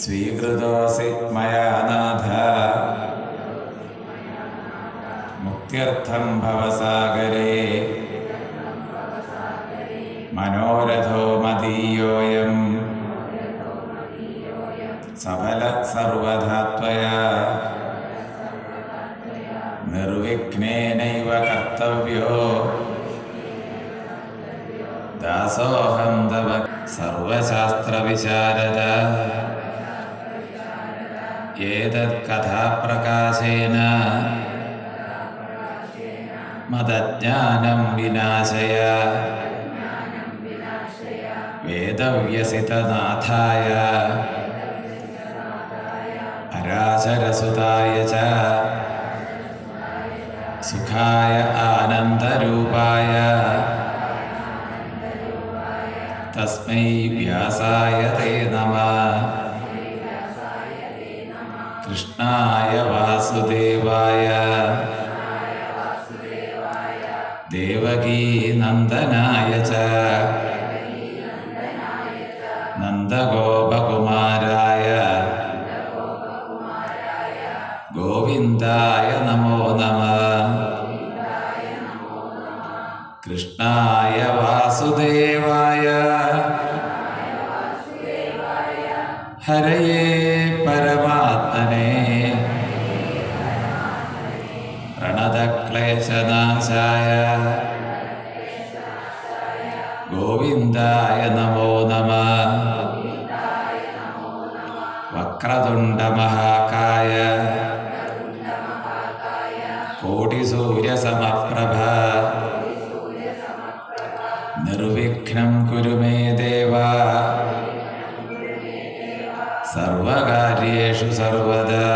സ്വീകൃതോസി മയാ നാഥ മുക്ത്യർത്ഥം ഭവസാഗരേ മനോരഥോ മദീയോയം സഫല സർവധാ ത്വയാ നിർവിഘ്നേനൈവ കർത്തവ്യോ ദാസോഹം തവ സർവശാസ്ത്രവിശാരദ ഏതത് കഥാപ്രകാശേന മദജ്ഞാനം വിനാശയ വേദവ്യസിതനാഥായ പരാശരസുതായ ച സുഖായ ആനന്ദരൂപായ തസ്മൈ വ്യാസായ തേ നമഃ. കൃഷ്ണായ വാസുദേവായ ദേവകീനന്ദനായ ച നന്ദഗോപകുമാരായ ഗോവിന്ദായ നമോ നമഃ. കൃഷ്ണായ വാസുദേവായ ഹരയേ പരമാത്മനേ പ്രണതക്ലേശനാശായ ഗോവിന്ദായ നമോ നമഃ. വക്രതുണ്ടമഹാകായ കോടിസൂര്യസമപ്രഭ നിർവിഘ്നം കുരു മേ ദേവ സർവകാര്യേഷു സർവദാ.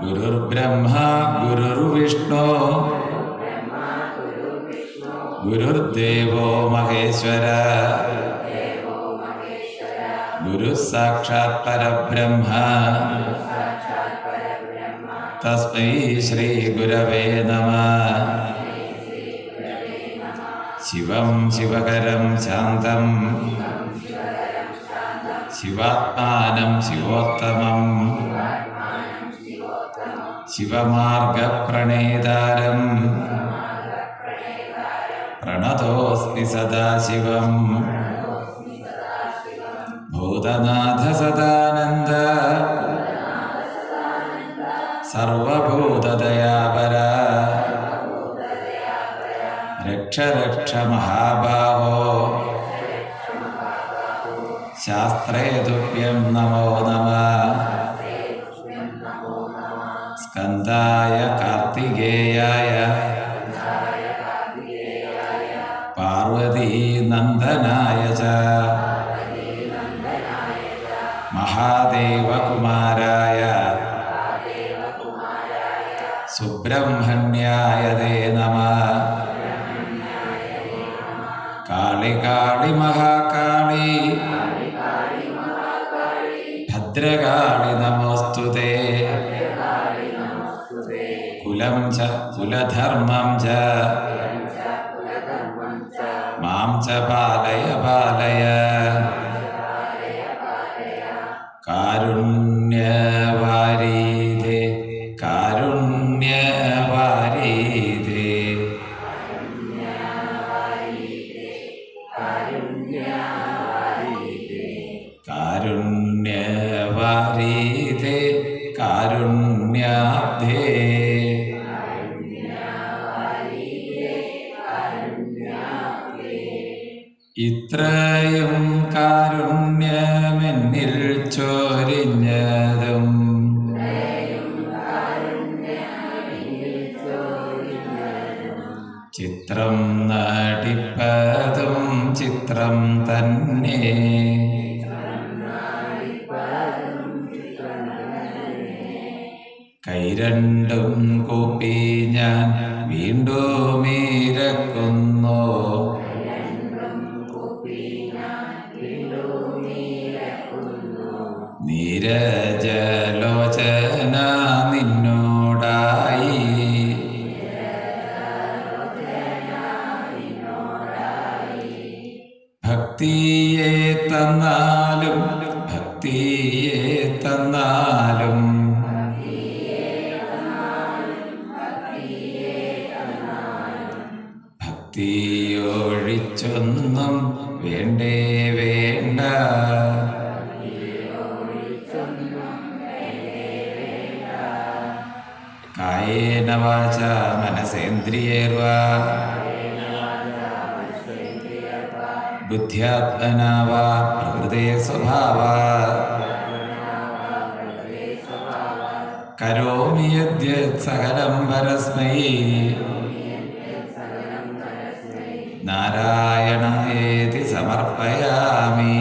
ഗുരുർബ്രഹ്മ ഗുരുർവിഷ്ണു ഗുരുർദേവോ മഹേശ്വര ഗുരുഃ സാക്ഷാത് പരബ്രഹ്മ തസ്മൈ ശ്രീ ഗുരവേ നമഃ. ശിവം ശിവകരം ശാന്തം ശിവാത്മാനം ശിവോത്തമം ശിവമാർഗപ്രണേതാരം പ്രണതോസ്മി സദാശിവം. ഭൂതനാഥ സദാനന്ദ സർവഭൂതദയാപര രക്ഷ രക്ഷ മഹാബാഹോ ശാസ്ത്രേ തുഭ്യം നമോ നമഃ. സ്കന്ദായ കാർത്തികേയായ പാർവതീനന്ദനായ ച മഹാദേവകുമാരായ സുബ്രഹ്മണ്യായ തേ നമഃ. കാളി കാളി മഹാകാളി ഭദ്രകാളി നമോസ്തുതേ. കുലം ച കുലധർമ്മം ച മാം ച പാലയ പാലയ. കാരുണ്യവാരീധേ കാരുണ്യവാരീധേ. കാരുണ്യവാരീധേ കാരുണ്യാബ്ധേ. ഇത്രയും കാരുണ്യമെന്നിൽ ചൊരിഞ്ഞതും ചിത്രം നടിപ്പതും ചിത്രം തന്നെ. കൈരണ്ടും കൂപ്പി ഞാൻ വീണ്ടും ഇരക്കുന്നു. നീരജലോചന നിന്നോടായി ഭക്തിയെ തന്നാലും ഭക്തിയെ തന്നാലും ഭക്തിയൊഴിച്ചൊന്നും വേണ്ടേ വേണ്ട. കായേന വാച മനസേന്ദ്രിയേർവാ ബുദ്ധ്യാത്മനാ വാ പ്രകൃതേ സ്വഭാവാത് കരോമി യദ്യത് സകലം പരസ്മൈ നാരായണായേതി സമർപ്പയാമി.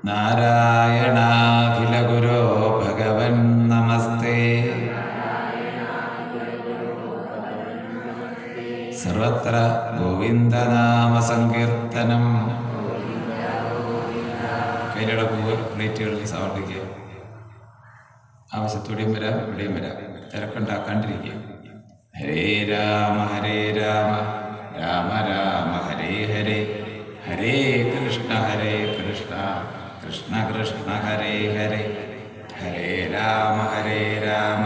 നാരായണാഖില ഗുരോ ഭഗവൻ നമസ്തേ. സർവത്ര ഗോവിന്ദനാമ സങ്കീർത്തനം. കയ്യിലുള്ള പൂവ് പ്ലേറ്റുകളിൽ സമർപ്പിക്കുക. ആവശ്യത്തോടെയും വരാം, ഇവിടെയും വരാം. തിരക്കുണ്ടാക്കാണ്ടിരിക്കുക. ഹരേ രാമ രാമ രാമ ഹരേ ഹരേ, ഹരേ കൃഷ്ണ കൃഷ്ണ കൃഷ്ണ ഹരേ ഹരേ, ഹരേ രാമ ഹരേ രാമ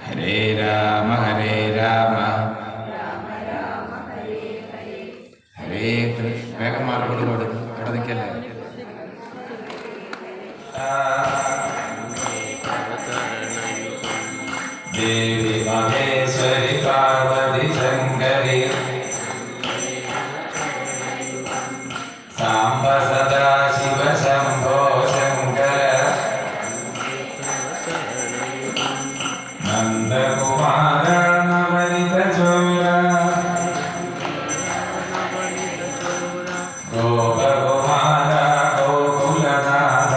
ഹരേ രാമ ഹരേ കൃഷ്ണ. വേഗം മാർക്കോട്ട് കൊടുക്കും, അവിടെ നിൽക്കല്ലേ. ദേവി മഹേശ്വരി പാർവതി ശങ്കരി സാംബ സദാ ശിവ ശംഭോ ശങ്കര നന്ദകുമാര നവനിത ചോര ഗോപകുമാര ഗോകുലനാഥ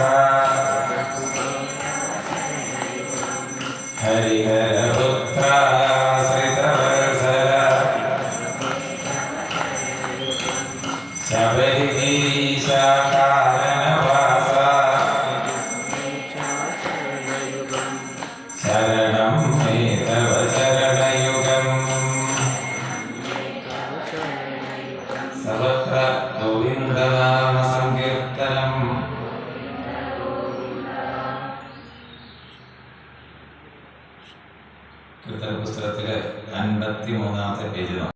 ഹരിഹരപുത്ര ശ്രിതവത്സല ശബരിഗീശ കാനനവാസ ശരണം മേ തവ ചരണയുഗം. സർവത്ര ഗോവിന്ദനാമ